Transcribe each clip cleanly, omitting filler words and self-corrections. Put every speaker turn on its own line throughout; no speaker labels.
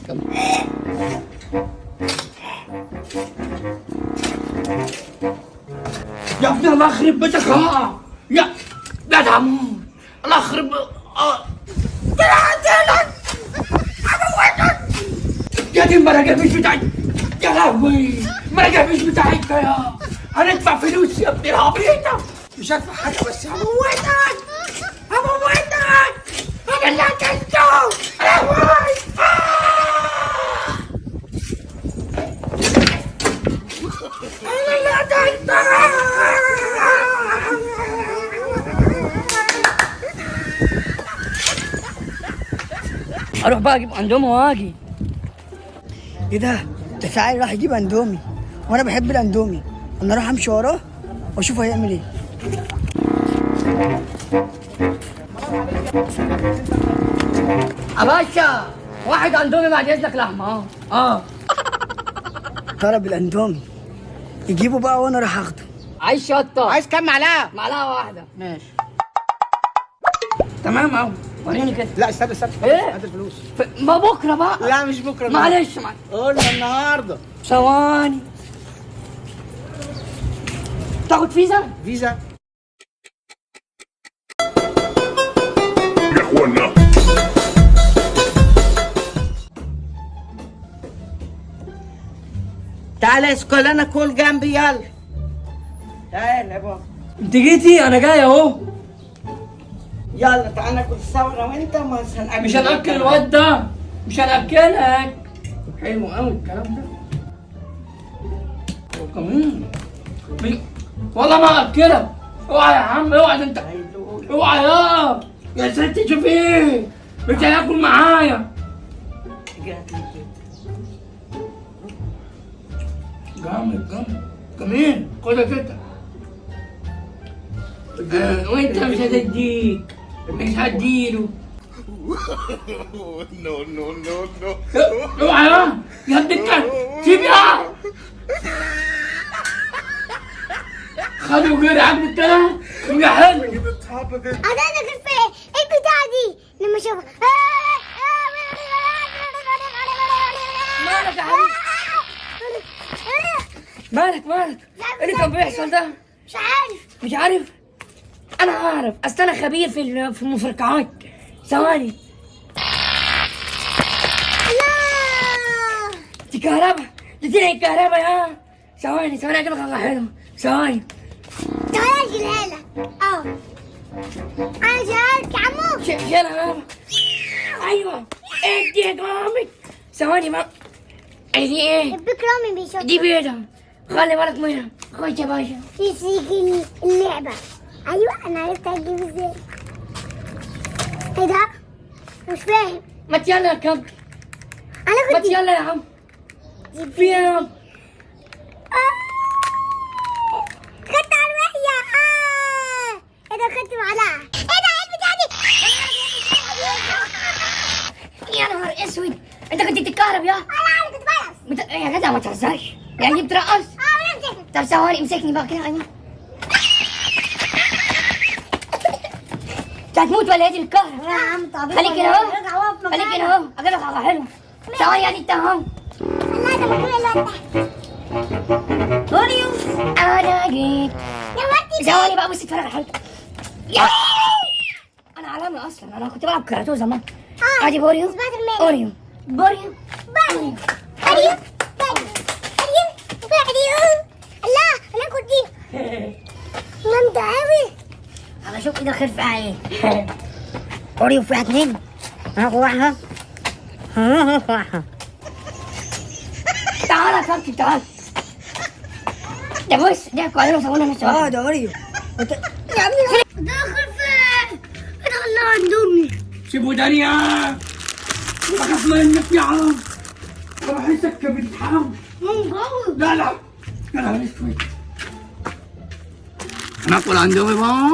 يا ابني الله يخرب بيتك يا عمود الله يخرب يا دي المراجع مش بتاعتك يا لهوي المراجع مش بتاعتك يا هندفع فلوس يا ابني العبيطة مش هدفع حاجة بس هموتك انا اللي قتلته يا لهوي انا اللي قتلته اروح بقى اجيب اندومي واجي.
ايه ده سعيد راح يجيب اندومي وانا بحب الاندومي. انا اروح امشي وراه واشوف هيعمل ايه.
يا باشا واحد اندومي بعد اذنك لحمه
طلب الاندومي يجيبه بقى وانا راح اخده.
عايز شطه؟
عايز كام معلقه؟
معلقه واحده.
ماشي
تمام اهو وريني كده.
لا استنى
ايه؟
هات الفلوس.
ما بكره بقى.
لا مش بكره.
معلش
قلنا النهارده.
ثواني تاخد فيزا؟
فيزا
يا اخوانا
تعالى اسكل انا كل جنبي يلا. تعالى يا بابا.
انت جيتي انا جاي اهو.
يلا تعالى ناكل سوا انا وانت
مش هنأكل الواد ده مش هنأكلك. حلو قوي الكلام ده. وكمان والله ما هأكلك. اوعى يا عم اوعى ده انت اوعى يا ست شوف ايه مش هياكل معايا. جامد كمان خدها كده. وانت مش هتديك مش هديله.
نو نو نو نو
اوعى يا الدكة سيبها. خدوا غير عبد التلات وجحد.
انا كيف ايه البتاعة دي لما اشوفها.
مالك يا حبيبي مالك ايه اللي كان بيحصل ده؟ مش عارف انا عارف اصل انا خبير في المفرقعات. ثواني دي كهرباء دي طلعت كهرباء يا ثواني اجيب حاجه حلوه. ثواني
تعالى اجيبها لك. انا جايلك يا عمو.
شيلها ايوه ادي جامد. ثواني بقى دي ايه؟
البيك رامي بيشوف.
دي بيضة خلي بالك منها. خش يا باشا
تيجي اللعبة. ايوه انا عرفت اجيب ازاي. ايه ده؟ مش فاهم.
ما يلا يا كابتن
انا
ما
كنت
يلا يا عم في ايه يا عم؟
خدت على الوحية. ايه ده خدت معلقة. ايه ده ايه البتاعة دي؟
يا نهار اسود انت كنت بتتكهرب يا
انا كنت بلعب.
يا جدع ما تهزرش يعني بترقص.
نمسك.
طب ثواني امسكني بقى كده ايوه. انت هتموت ولا ايه دي الكهرب؟
يا عم طب
خليك هنا اهو خليك هنا اهو اجيب لك حاجه حلوه. ثواني ادي انت اهو.
لا ده بقول لا
اوريو انا جيت. ثواني بقى بص اتفرج على حاجه. انا عالمي اصلا انا كنت بلعب كاراتيه زمان. ادي بوريو اوريو بوريو
أريو الله انا كنت دي جامدة اوي.
انا شوف كده خير فيها ايه. اوريو فيها اتنين هاخد واحده. تعالى يا كابتن تعالى. ده بص ده كويس وصورنا نفسه.
ده اوريو.
يا ابني داخل فين؟ انا والله اندومي.
سيبوا دنيا بخاف منك يا عم. راح يسكر بالحرام. لا يا نهار اسود. ناكل اندومي بقى.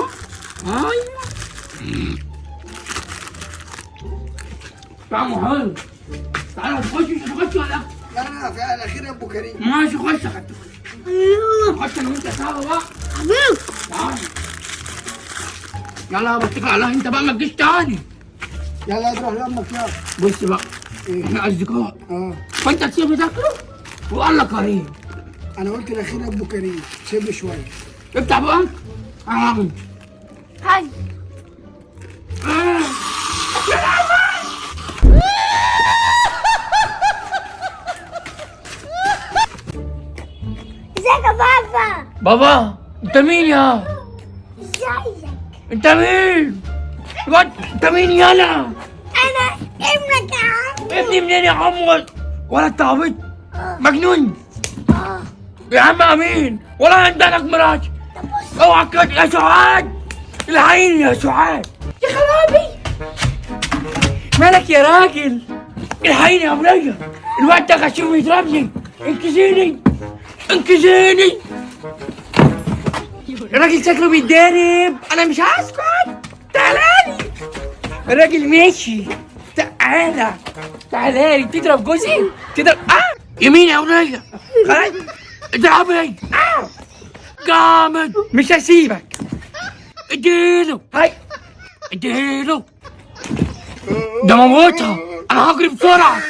ايوه طعمه حلو. تعالى تخش ولا
لا فعلا خير يا ابو كريم.
ماشي خش خش انا وانت سوا بقى. تعالى يلا بتكل على الله انت بقى ما تجيش تاني.
يلا اضرب لامك يلا.
بص بقى احنا اصدقاء،
اه
فانت تسيبني تاكله وقال لك كريم.
انا قلت الاخير ابو كريم، سيبني شويه.
افتح بقك.
هاي ازيك يا بابا؟
بابا انت مين يا؟
ازيك؟
انت مين؟ انت مين يالا؟
انا ابنك يا عم.
ابني منين يا عمو؟ ولا انت عبيط؟ مجنون؟ يا عم امين ولا عندك مراتي. اوعى كده يا سعاد، العين يا سعاد. يا خرابي مالك يا راجل؟ الحقيني يا بنية، الواد ده غشيم يضربني. انقذيني انقذيني. الراجل شكله بيتضرب، انا مش هسكت. تعالالي الراجل ماشي. تعالالي تضرب جوزي، تضرب يمين يا بنية. خلاص اضربني جامد، مش هسيبك. اديله هاي، اديله ده موتها. انا هجري بسرعه.